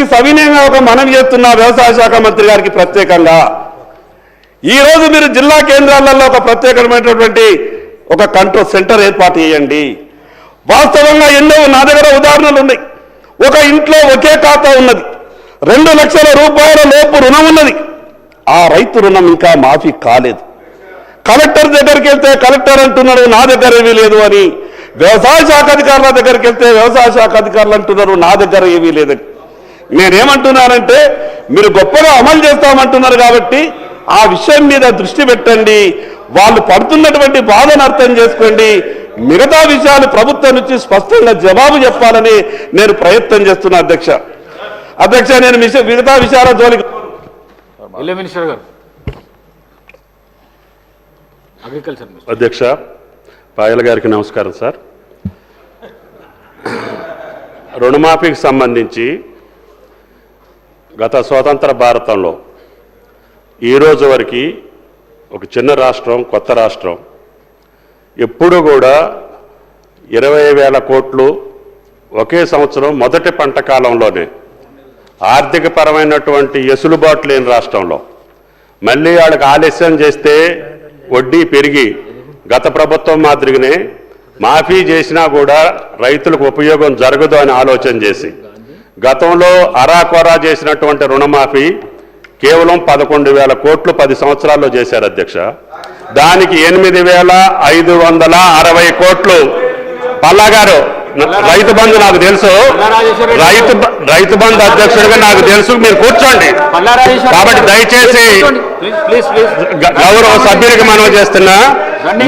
గారికి సవినయంగా ఒక మనవి చేస్తున్న వ్యవసాయ శాఖ మంత్రి గారికి ప్రత్యేకంగా ఈరోజు మీరు జిల్లా కేంద్రాలలో ఒక ప్రత్యేకమైనటువంటి ఒక కంట్రోల్ సెంటర్ ఏర్పాటు చేయండి. వాస్తవంగా ఎన్నో నా దగ్గర ఉదాహరణలు ఉన్నాయి. ఒక ఇంట్లో ఒకే ఖాతా ఉన్నది, 2 లక్షల రూపాయల లోపు రుణం ఉన్నది. ఆ రైతు రుణం ఇంకా మాఫీ కాలేదు. కలెక్టర్ దగ్గరికి వెళ్తే కలెక్టర్ అంటున్నాడు నా దగ్గర ఏమీ లేదు అని, వ్యవసాయ శాఖ అధికారుల దగ్గరికి వెళ్తే వ్యవసాయ శాఖ అధికారులు అంటున్నారు నా దగ్గర ఏమీ లేదని. నేనేమంటున్నానంటే మీరు గొప్పగా అమలు చేస్తామంటున్నారు కాబట్టి ఆ విషయం మీద దృష్టి పెట్టండి, వాళ్ళు పడుతున్నటువంటి బాధను అర్థం చేసుకోండి, మిగతా విషయాలు ప్రభుత్వం నుంచి స్పష్టంగా జవాబు చెప్పాలని నేను ప్రయత్నం చేస్తున్నా అధ్యక్ష. నేను మిగతా విషయాల జోలికి అధ్యక్ష పాయల గారికి నమస్కారం సార్. రుణమాఫీకి సంబంధించి గత స్వతంత్ర భారతంలో ఈ రోజు వరకు ఒక చిన్న రాష్ట్రం, కొత్త రాష్ట్రం ఎప్పుడు కూడా 20,000 కోట్లు ఒకే సంవత్సరం మొదటి పంట కాలంలోనే ఆర్థిక పరమైనటువంటి ఎసులుబాటు లేని రాష్ట్రంలో మళ్ళీ వాళ్ళకి ఆలస్యం చేస్తే వడ్డీ పెరిగి గత ప్రభుత్వం మాదిరిగానే మాఫీ చేసినా కూడా రైతులకు ఉపయోగం జరగదు అని ఆలోచన చేసి గతంలో అరాకొరా చేసినటువంటి రుణమాఫీ కేవలం 11,000 కోట్లు 10 సంవత్సరాల్లో చేశారు అధ్యక్ష. దానికి 8,560 కోట్లు పల్లా గారు రైతు బంధు నాకు తెలుసు, రైతు బంధు అధ్యక్షుడిగా నాకు తెలుసు, మీరు కూర్చోండి. కాబట్టి దయచేసి గౌరవ సభ్యులకి మనవి చేస్తున్నా,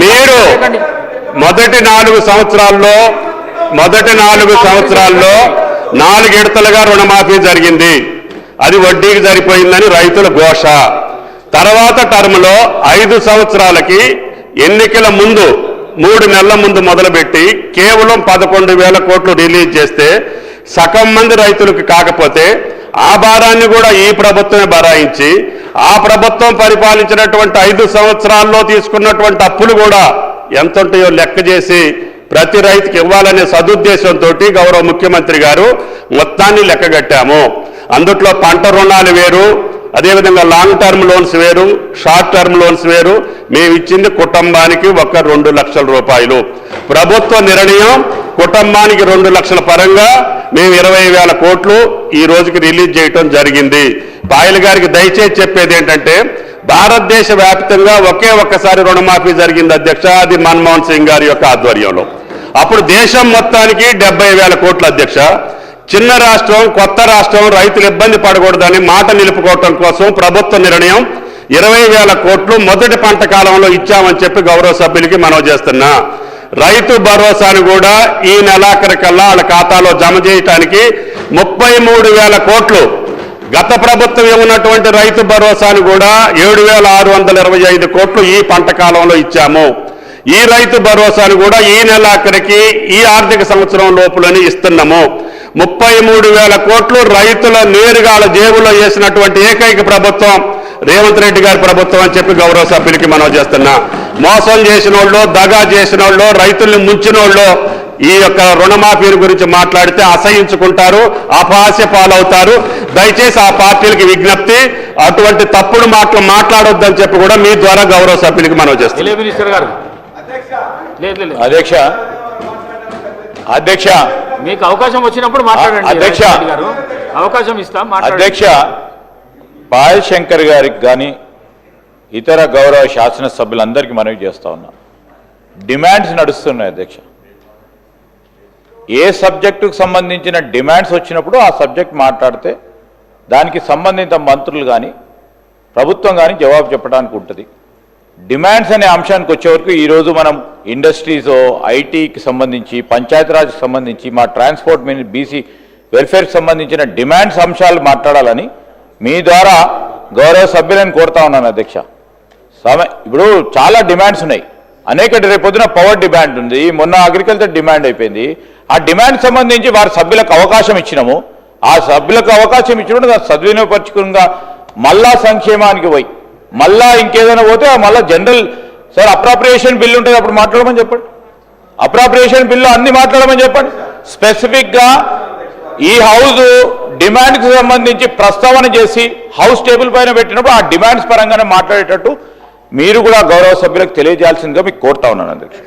మీరు మొదటి 4 సంవత్సరాల్లో 4 విడతలుగా రుణమాఫీ జరిగింది. అది వడ్డీకి సరిపోయిందని రైతుల ఘోష. తర్వాత టర్మ్లో 5 సంవత్సరాలకి ఎన్నికల ముందు 3 నెలల ముందు మొదలుపెట్టి కేవలం 11,000 కోట్లు రిలీజ్ చేస్తే సగం మంది రైతులకు కాకపోతే ఆ భారాన్ని కూడా ఈ ప్రభుత్వమే భరాయించి ఆ ప్రభుత్వం పరిపాలించినటువంటి 5 సంవత్సరాల్లో తీసుకున్నటువంటి అప్పులు కూడా ఎంత ఉంటాయో లెక్క చేసి ప్రతి రైతుకి ఇవ్వాలనే సదుద్దేశంతో గౌరవ ముఖ్యమంత్రి గారు మొత్తాన్ని లెక్కగట్టాము. అందుట్లో పంట రుణాలు వేరు, అదేవిధంగా లాంగ్ టర్మ్ లోన్స్ వేరు, షార్ట్ టర్మ్ లోన్స్ వేరు. మేము ఇచ్చింది కుటుంబానికి 2 లక్షల రూపాయలు. ప్రభుత్వ నిర్ణయం కుటుంబానికి 2 లక్షల పరంగా మేము 20,000 కోట్లు ఈ రోజుకి రిలీజ్ చేయటం జరిగింది. పాయల్ గారికి దయచేసి చెప్పేది ఏంటంటే భారతదేశ వ్యాప్తంగా ఒక్కసారి రుణమాఫీ జరిగింది అధ్యక్ష, అది మన్మోహన్ సింగ్ గారి యొక్క ఆధ్వర్యంలో. అప్పుడు దేశం మొత్తానికి 70,000 కోట్లు అధ్యక్ష. చిన్న రాష్ట్రం, కొత్త రాష్ట్రం, రైతులు ఇబ్బంది పడకూడదని మాట నిలుపుకోవటం కోసం ప్రభుత్వ నిర్ణయం 20,000 కోట్లు మొదటి పంట కాలంలో ఇచ్చామని చెప్పి గౌరవ సభ్యులకి మనవి చేస్తున్నా. రైతు భరోసాను కూడా ఈ నెలాఖరికల్లా వాళ్ళ ఖాతాలో జమ చేయటానికి 33,000 కోట్లు, గత ప్రభుత్వం ఉన్నటువంటి రైతు భరోసాను కూడా 7,625 కోట్లు ఈ పంట కాలంలో ఇచ్చాము. ఈ రైతు భరోసాను కూడా ఈ నెలాఖరికి ఈ ఆర్థిక సంవత్సరం లోపులని ఇస్తున్నాము. 33,000 కోట్లు రైతుల నేరుగా జేబులో వేసినటువంటి ఏకైక ప్రభుత్వం రేవంత్ రెడ్డి గారి ప్రభుత్వం అని చెప్పి గౌరవ సభ్యులకి మనం చేస్తున్నా. మోసం చేసిన వాళ్ళు, దగా చేసిన వాళ్ళు, రైతుల్ని ముంచిన వాళ్ళు ఈ యొక్క రుణమాఫీ గురించి మాట్లాడితే అసహించుకుంటారు, అపహాస్య పాలవుతారు. దయచేసి ఆ పార్టీలకి విజ్ఞప్తి, అటువంటి తప్పుడు మాటలు మాట్లాడొద్దని చెప్పి కూడా మీ ద్వారా గౌరవ సభ్యులకి మనం చేస్తాం. అధ్యక్ష మీకు అవకాశం వచ్చినప్పుడు మాట్లాడండి. అధ్యక్ష అవకాశం ఇస్తాం. అధ్యక్ష పాయల్ శంకర్ గారికి కానీ ఇతర గౌరవ శాసనసభ్యులందరికీ మనవి చేస్తా ఉన్నా, డిమాండ్స్ నడుస్తున్నాయి అధ్యక్ష. ఏ సబ్జెక్టుకు సంబంధించిన డిమాండ్స్ వచ్చినప్పుడు ఆ సబ్జెక్ట్ మాట్లాడితే దానికి సంబంధిత మంత్రులు కానీ ప్రభుత్వం కానీ జవాబు చెప్పడానికి ఉంటుంది. డిమాండ్స్ అనే అంశానికి వచ్చే వరకు ఈరోజు మనం ఇండస్ట్రీస్, ఐటీకి సంబంధించి, పంచాయతీరాజ్కి సంబంధించి, మా ట్రాన్స్పోర్ట్ బీసీ వెల్ఫేర్కి సంబంధించిన డిమాండ్స్ అంశాలు మాట్లాడాలని మీ ద్వారా గౌరవ సభ్యులను కోరుతా ఉన్నాను అధ్యక్ష. ఇప్పుడు చాలా డిమాండ్స్ ఉన్నాయి, అనేక. రేపొద్దున పవర్ డిమాండ్ ఉంది, మొన్న అగ్రికల్చర్ డిమాండ్ అయిపోయింది. ఆ డిమాండ్ సంబంధించి వారి సభ్యులకు అవకాశం ఇచ్చినాము. ఆ సభ్యులకు అవకాశం ఇచ్చినప్పుడు దాన్ని సద్వినియోగపరచుకుగా మళ్ళా సంక్షేమానికి పోయి మళ్ళా ఇంకేదైనా పోతే మళ్ళీ జనరల్ సార్ అప్రాప్రియేషన్ బిల్లు ఉంటుంది, అప్పుడు మాట్లాడమని చెప్పండి. అప్రాప్రియేషన్ బిల్లు అన్ని మాట్లాడమని చెప్పండి. స్పెసిఫిక్గా ఈ హౌస్ డిమాండ్కి సంబంధించి ప్రస్తావన చేసి హౌస్ టేబుల్ పైన పెట్టినప్పుడు ఆ డిమాండ్స్ పరంగానే మాట్లాడేటట్టు మీరు కూడా గౌరవ సభ్యులకు తెలియజేయాల్సిందిగా మీకు కోరుతా ఉన్నాను అధ్యక్ష.